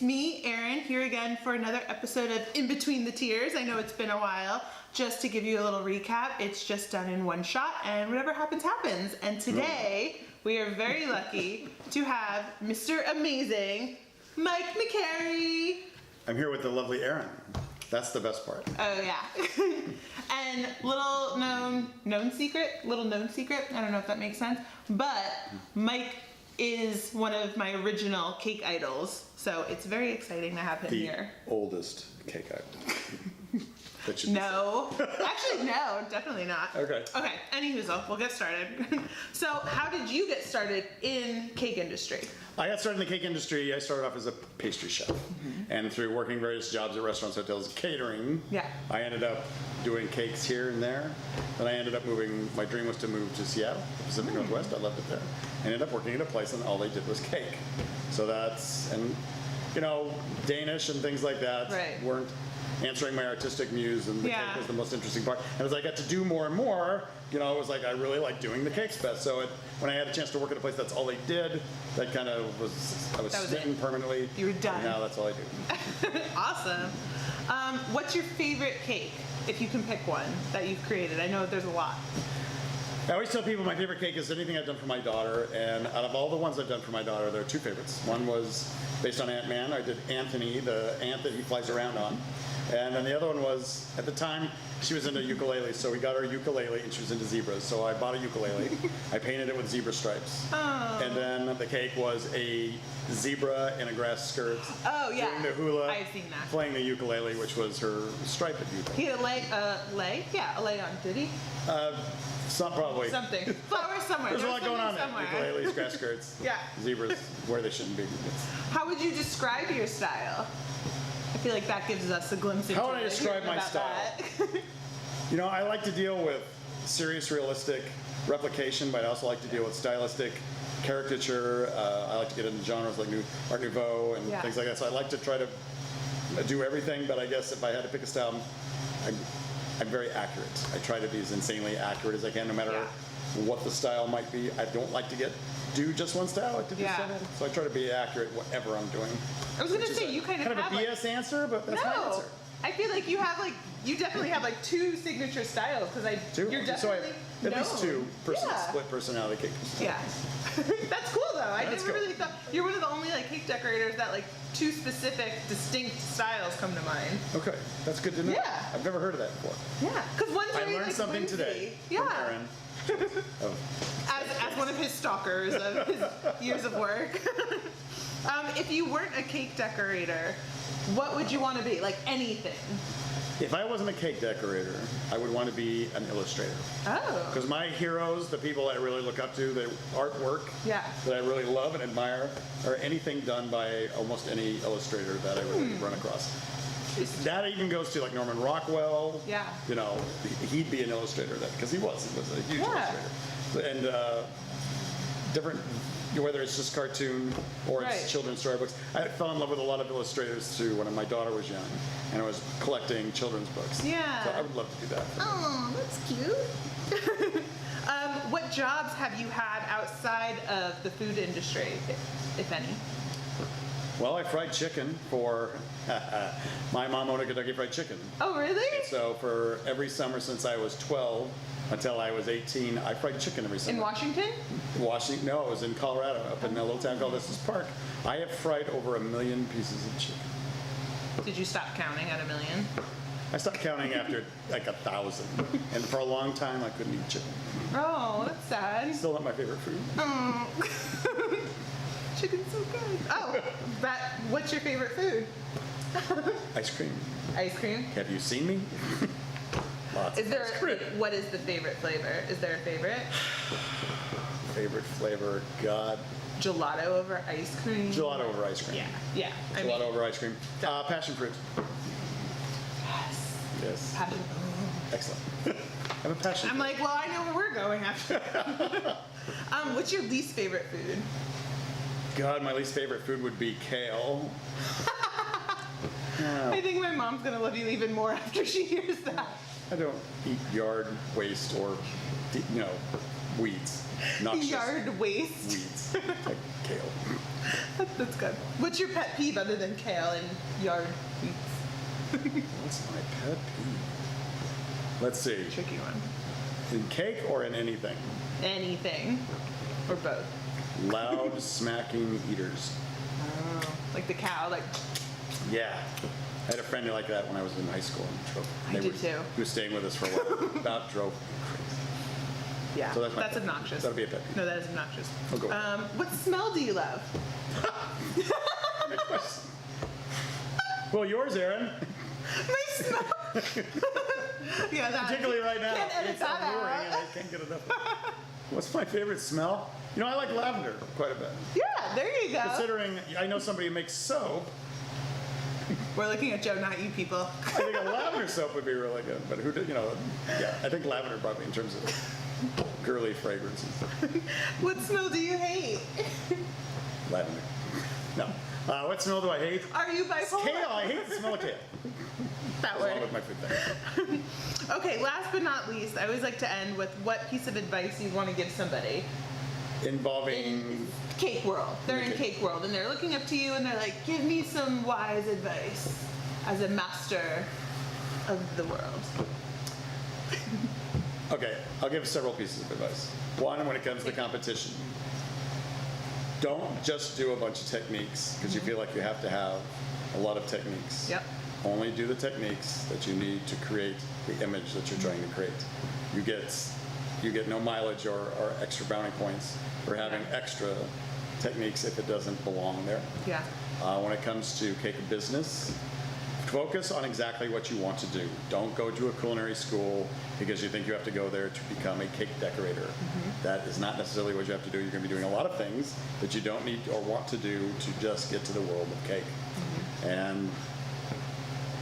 It's me, Erin, here again for another episode of In Between the Tears. I know it's been a while. Just to give you a little recap, it's just done in one shot and whatever happens, happens. And today, we are very lucky to have Mr. Amazing, Mike McCarey. I'm here with the lovely Erin. That's the best part. Oh yeah. And little known secret, I don't know if that makes sense, but Mike is one of my original cake idols, so it's very exciting to have him here. The oldest cake idol. No, actually no, definitely not. Okay. Okay, anywho, we'll get started. So how did you get started in cake industry? I got started in the cake industry. I started off as a pastry chef. And through working various jobs at restaurants, hotels, catering, I ended up doing cakes here and there. Then I ended up moving, my dream was to move to Seattle, Pacific Northwest. I loved it there. I ended up working at a place and all they did was cake. So that's, and you know, Danish and things like that weren't answering my artistic muse, and the cake was the most interesting part. And as I got to do more and more, you know, it was like I really like doing the cakes best. So when I had a chance to work at a place that's all they did, that kind of was, I was smitten permanently. You were done. And now that's all I do. Awesome. What's your favorite cake, if you can pick one, that you've created? I know there's a lot. I always tell people my favorite cake is anything I've done for my daughter, and out of all the ones I've done for my daughter, there are two favorites. One was based on Ant-Man. I did Anthony, the ant that he flies around on. And then the other one was, at the time, she was into ukuleles, so we got her a ukulele, and she was into zebras. So I bought a ukulele, I painted it with zebra stripes. Oh. And then the cake was a zebra in a grass skirt. Oh, yeah. Doing the hula. I've seen that. Playing the ukulele, which was her striped ukulele. He had a leg? Yeah, a leg on, did he? Probably. Something. Flowers somewhere. There's a lot going on there. Somewhere. Ukuleles, grass skirts. Zebras, where they shouldn't be. How would you describe your style? I feel like that gives us a glimpse into how would I describe my style? You know, I like to deal with serious, realistic replication, but I also like to deal with stylistic caricature. I like to get into genres like Art Nouveau and things like that. So I like to try to do everything, but I guess if I had to pick a style, I'm very accurate. I try to be as insanely accurate as I can, no matter what the style might be. I don't like to do just one style. I like to do several. So I try to be accurate whatever I'm doing. I was going to say, you kind of have a BS answer, but that's my answer. I feel like you definitely have like two signature styles, because you're definitely at least two split personality cake. Yeah. That's cool though. I never really thought, you're one of the only like cake decorators that like two specific distinct styles come to mind. Okay, that's good to know. Yeah. I've never heard of that before. Yeah, because one's very, I learned something today. Yeah. As one of his stalkers of his years of work. If you weren't a cake decorator, what would you want to be? Like anything? If I wasn't a cake decorator, I would want to be an illustrator. Oh. Because my heroes, the people I really look up to, the artwork that I really love and admire, are anything done by almost any illustrator that I really run across. That even goes to like Norman Rockwell. Yeah. You know, he'd be an illustrator then, because he was a huge illustrator. And different, whether it's just cartoon or it's children's storybooks. I fell in love with a lot of illustrators too when my daughter was young, and I was collecting children's books. Yeah. So I would love to do that. Oh, that's cute. What jobs have you had outside of the food industry, if any? Well, I fried chicken for my mom owned a Kentucky Fried Chicken. Oh, really? And so for every summer since I was 12 until I was 18, I fried chicken every summer. In Washington? Washington? No, it was in Colorado, up in a little town called Estes Park. I have fried over 1 million pieces of chicken. Did you stop counting at 1 million? I stopped counting after like 1,000, and for a long time I couldn't eat chicken. Oh, that's sad. Still not my favorite food. Oh. Chicken's so good. Oh, what's your favorite food? Ice cream. Ice cream? Have you seen me? Lots of ice cream. What is the favorite flavor? Is there a favorite? Favorite flavor, God. Gelato over ice cream? Gelato over ice cream. Yeah. Gelato over ice cream. Passion fruit. Yes. Yes. Passion. Excellent. I have a passion. I'm like, well, I know where we're going after. What's your least favorite food? God, my least favorite food would be kale. I think my mom's gonna love you even more after she hears that. I don't eat yard waste or, weeds. Noxious Yard waste. weeds. Like kale. That's good. What's your pet peeve other than kale and yard weeds? What's my pet peeve? Let's see. Tricky one. In cake or in anything? Anything. Or both. Loud smacking eaters. Oh. Like the cow, like. Yeah. I had a friend like that when I was in high school. I did too. He was staying with us for a while. About drove me crazy. Yeah, So that's obnoxious. That'll be a pet peeve. No, that is obnoxious. I'll go. What smell do you love? Well, yours, Aaron. My smell. Yeah, that. Particularly right now. Can't edit It's that alluring out. and I can't get enough of it. What's my favorite smell? You know, I like lavender quite a bit. Yeah, there you go. Considering I know somebody who makes soap, We're looking at Joe, not you people. I think a lavender soap would be really good. But who did, yeah, I think lavender probably in terms of girly fragrances. What smell do you hate? Lavender. No. What smell do I hate? Are you bipolar? Kale. I hate the smell of kale. That Along word. with my food thing. Okay, last but not least, I always like to end with what piece of advice you want to give somebody Involving. in cake world. They're in cake world and they're looking up to you and they're like, give me some wise advice as a master of the world. Okay, I'll give several pieces of advice. One, when it comes to competition, don't just do a bunch of techniques because you feel like you have to have a lot of techniques. Yep. Only do the techniques that you need to create the image that you're trying to create. You get no mileage or extra brownie points for having extra techniques if it doesn't belong there. Yeah. When it comes to cake business, focus on exactly what you want to do. Don't go to a culinary school because you think you have to go there to become a cake decorator. That is not necessarily what you have to do. You're going to be doing a lot of things that you don't need or want to do to just get to the world of cake. And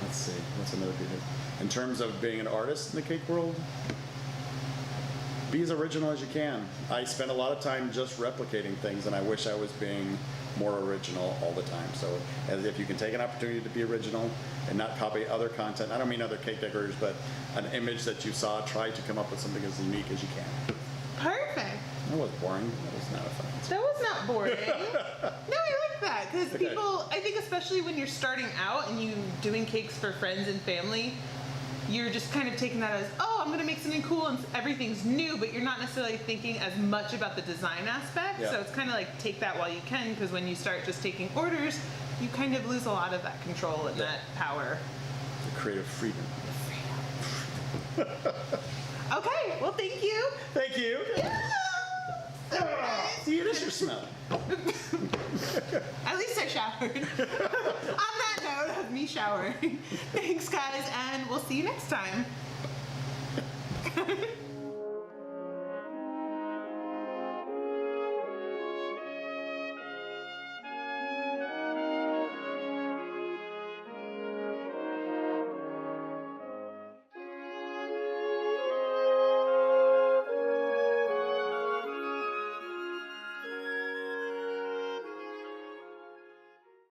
let's see, what's another good thing? In terms of being an artist in the cake world, be as original as you can. I spend a lot of time just replicating things, and I wish I was being more original all the time. So as if you can take an opportunity to be original and not copy other content, I don't mean other cake decorators, but an image that you saw, try to come up with something as unique as you can. Perfect. That was boring. That was not a fun answer. That was not boring. No, I like that because Okay. people, I think especially when you're starting out and you doing cakes for friends and family, you're just kind of taking that as, oh, I'm going to make something cool and everything's new, but you're not necessarily thinking as much about the design aspect. Yeah. So it's kind of like take that while you can, because when you start just taking orders, you kind of lose a lot of that control and that power. The creative freedom. Okay, well, thank you. Thank you. Yeah. So nice. See, it is your smell. At least I showered. On that note of me showering, thanks guys, and we'll see you next time.